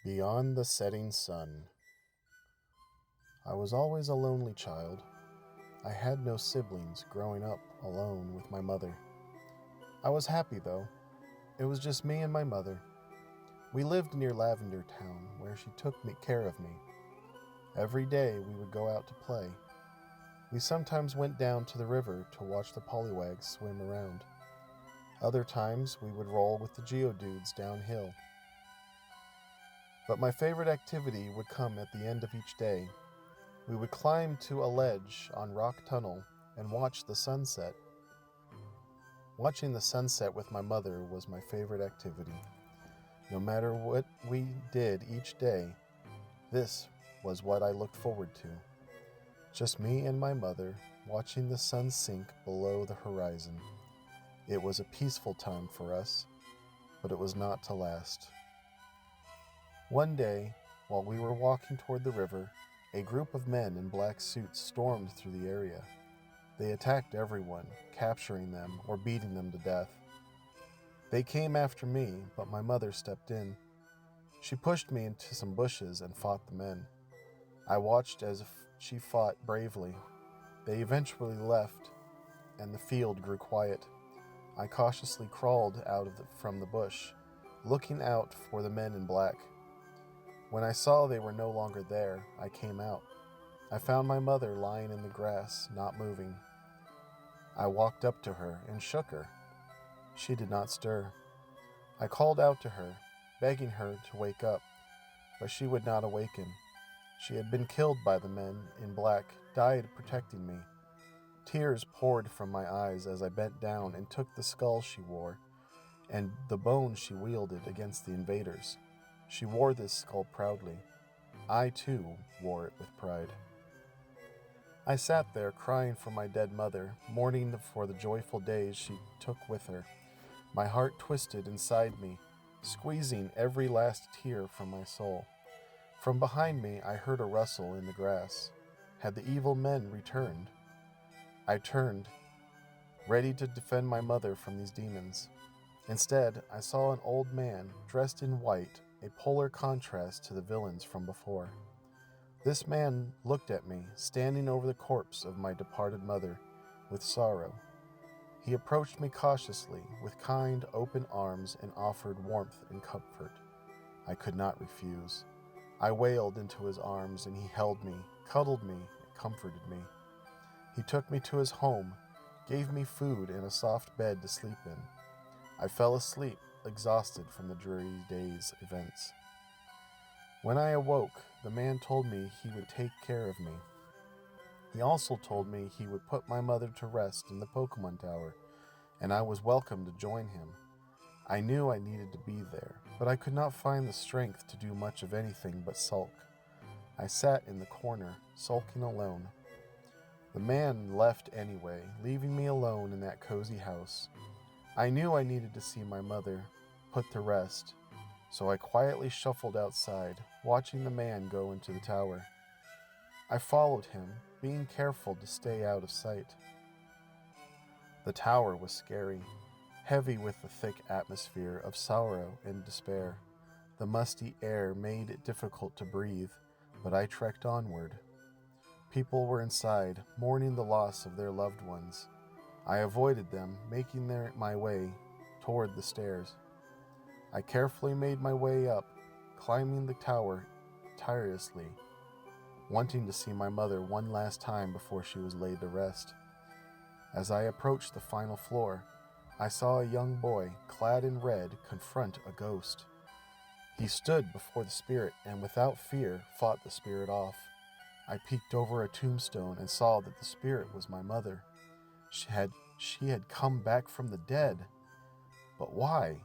Beyond the setting sun. I was always a lonely child. I had no siblings growing up alone with my mother. I was happy though. It was just me and my mother. We lived near Lavender Town where she took care of me. Every day we would go out to play. We sometimes went down to the river to watch the pollywags swim around. Other times we would roll with the geodudes downhill. But my favorite activity would come at the end of each day. We would climb to a ledge on Rock Tunnel and watch the sunset. Watching the sunset with my mother was my favorite activity. No matter what we did each day, this was what I looked forward to. Just me and my mother watching the sun sink below the horizon. It was a peaceful time for us, but it was not to last. One day, while we were walking toward the river, a group of men in black suits stormed through the area. They attacked everyone, capturing them or beating them to death. They came after me, but my mother stepped in. She pushed me into some bushes and fought the men. I watched as she fought bravely. They eventually left, and the field grew quiet. I cautiously crawled from the bush, looking out for the men in black. When I saw they were no longer there, I came out. I found my mother lying in the grass, not moving. I walked up to her and shook her. She did not stir. I called out to her, begging her to wake up, but she would not awaken. She had been killed by the men in black, died protecting me. Tears poured from my eyes as I bent down and took the skull she wore and the bone she wielded against the invaders. She wore this skull proudly. I, too, wore it with pride. I sat there crying for my dead mother, mourning for the joyful days she took with her. My heart twisted inside me, squeezing every last tear from my soul. From behind me, I heard a rustle in the grass. Had the evil men returned? I turned, ready to defend my mother from these demons. Instead, I saw an old man dressed in white, a polar contrast to the villains from before. This man looked at me, standing over the corpse of my departed mother, with sorrow. He approached me cautiously, with kind, open arms, and offered warmth and comfort. I could not refuse. I wailed into his arms, and he held me, cuddled me, and comforted me. He took me to his home, gave me food and a soft bed to sleep in. I fell asleep, exhausted from the dreary day's events. When I awoke, the man told me he would take care of me. He also told me he would put my mother to rest in the Pokémon Tower, and I was welcome to join him. I knew I needed to be there, but I could not find the strength to do much of anything but sulk. I sat in the corner, sulking alone. The man left anyway, leaving me alone in that cozy house. I knew I needed to see my mother put to rest, so I quietly shuffled outside, watching the man go into the tower. I followed him, being careful to stay out of sight. The tower was scary, heavy with the thick atmosphere of sorrow and despair. The musty air made it difficult to breathe, but I trekked onward. People were inside, mourning the loss of their loved ones. I avoided them, making my way toward the stairs. I carefully made my way up, climbing the tower tirelessly, wanting to see my mother one last time before she was laid to rest. As I approached the final floor, I saw a young boy, clad in red, confront a ghost. He stood before the spirit and without fear fought the spirit off. I peeked over a tombstone and saw that the spirit was my mother. She had come back from the dead. But why?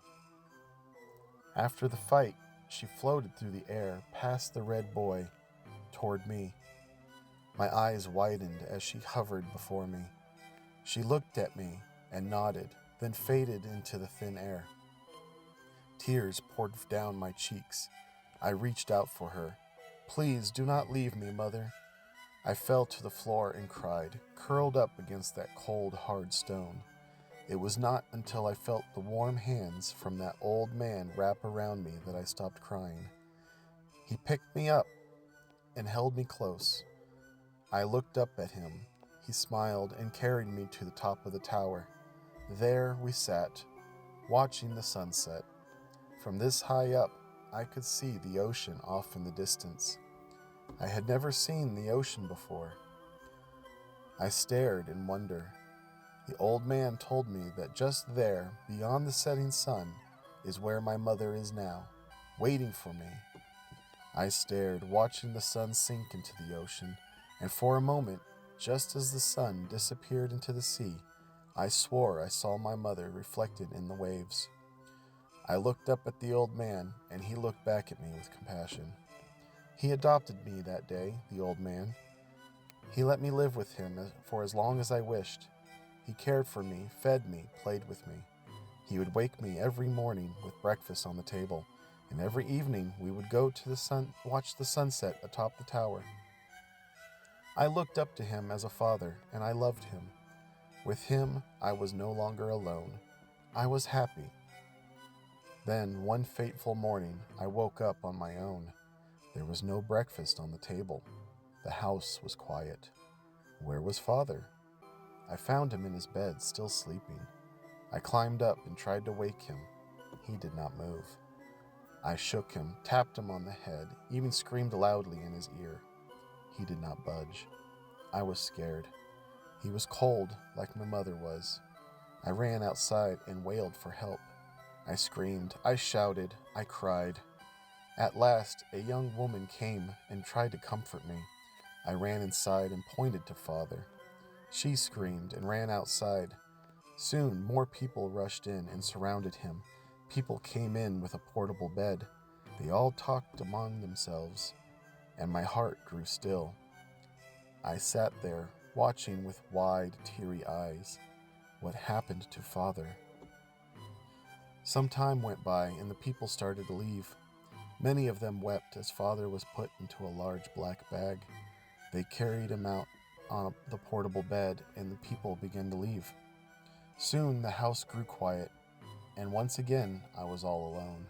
After the fight, she floated through the air, past the red boy, toward me. My eyes widened as she hovered before me. She looked at me and nodded, then faded into the thin air. Tears poured down my cheeks. I reached out for her. "Please do not leave me, Mother." I fell to the floor and cried, curled up against that cold, hard stone. It was not until I felt the warm hands from that old man wrap around me that I stopped crying. He picked me up and held me close. I looked up at him. He smiled and carried me to the top of the tower. There we sat, watching the sunset. From this high up, I could see the ocean off in the distance. I had never seen the ocean before. I stared in wonder. The old man told me that just there, beyond the setting sun, is where my mother is now, waiting for me. I stared, watching the sun sink into the ocean, and for a moment, just as the sun disappeared into the sea, I swore I saw my mother reflected in the waves. I looked up at the old man, and he looked back at me with compassion. He adopted me that day, the old man. He let me live with him for as long as I wished. He cared for me, fed me, played with me. He would wake me every morning with breakfast on the table, and every evening we would go to watch the sunset atop the tower. I looked up to him as a father, and I loved him. With him, I was no longer alone. I was happy. Then, one fateful morning, I woke up on my own. There was no breakfast on the table. The house was quiet. Where was Father? I found him in his bed, still sleeping. I climbed up and tried to wake him. He did not move. I shook him, tapped him on the head, even screamed loudly in his ear. He did not budge. I was scared. He was cold, like my mother was. I ran outside and wailed for help. I screamed, I shouted, I cried. At last, a young woman came and tried to comfort me. I ran inside and pointed to Father. She screamed and ran outside. Soon, more people rushed in and surrounded him. People came in with a portable bed. They all talked among themselves, and my heart grew still. I sat there, watching with wide, teary eyes. What happened to Father? Some time went by, and the people started to leave. Many of them wept as Father was put into a large black bag. They carried him out on the portable bed, and the people began to leave. Soon the house grew quiet, and once again I was all alone.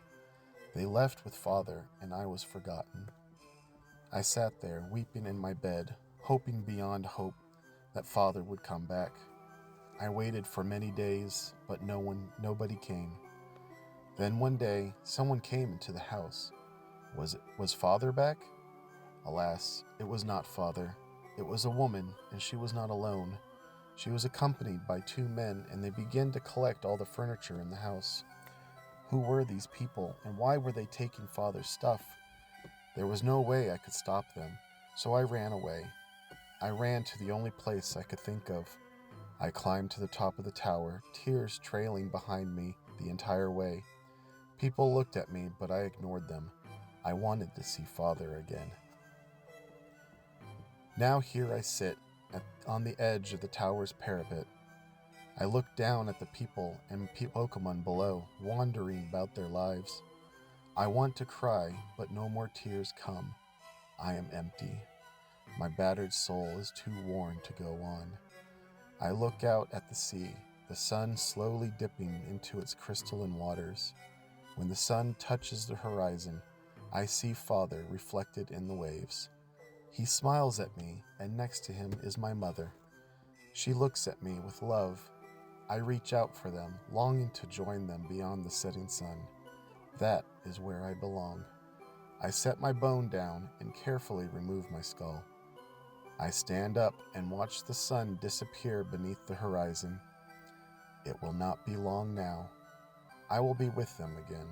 They left with Father, and I was forgotten. I sat there, weeping in my bed, hoping beyond hope that Father would come back. I waited for many days, but nobody came. Then one day, someone came into the house. Was Father back? Alas, it was not Father. It was a woman, and she was not alone. She was accompanied by two men, and they began to collect all the furniture in the house. Who were these people, and why were they taking Father's stuff? There was no way I could stop them, so I ran away. I ran to the only place I could think of. I climbed to the top of the tower, tears trailing behind me the entire way. People looked at me, but I ignored them. I wanted to see Father again. Now here I sit on the edge of the tower's parapet. I look down at the people and Pokémon below, wandering about their lives. I want to cry, but no more tears come. I am empty. My battered soul is too worn to go on. I look out at the sea, the sun slowly dipping into its crystalline waters. When the sun touches the horizon, I see Father reflected in the waves. He smiles at me, and next to him is my mother. She looks at me with love. I reach out for them, longing to join them beyond the setting sun. That is where I belong. I set my bone down and carefully remove my skull. I stand up and watch the sun disappear beneath the horizon. It will not be long now. I will be with them again.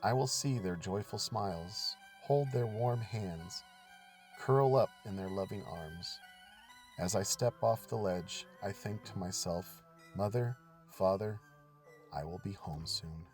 I will see their joyful smiles, hold their warm hands, curl up in their loving arms. As I step off the ledge, I think to myself, Mother, Father, I will be home soon.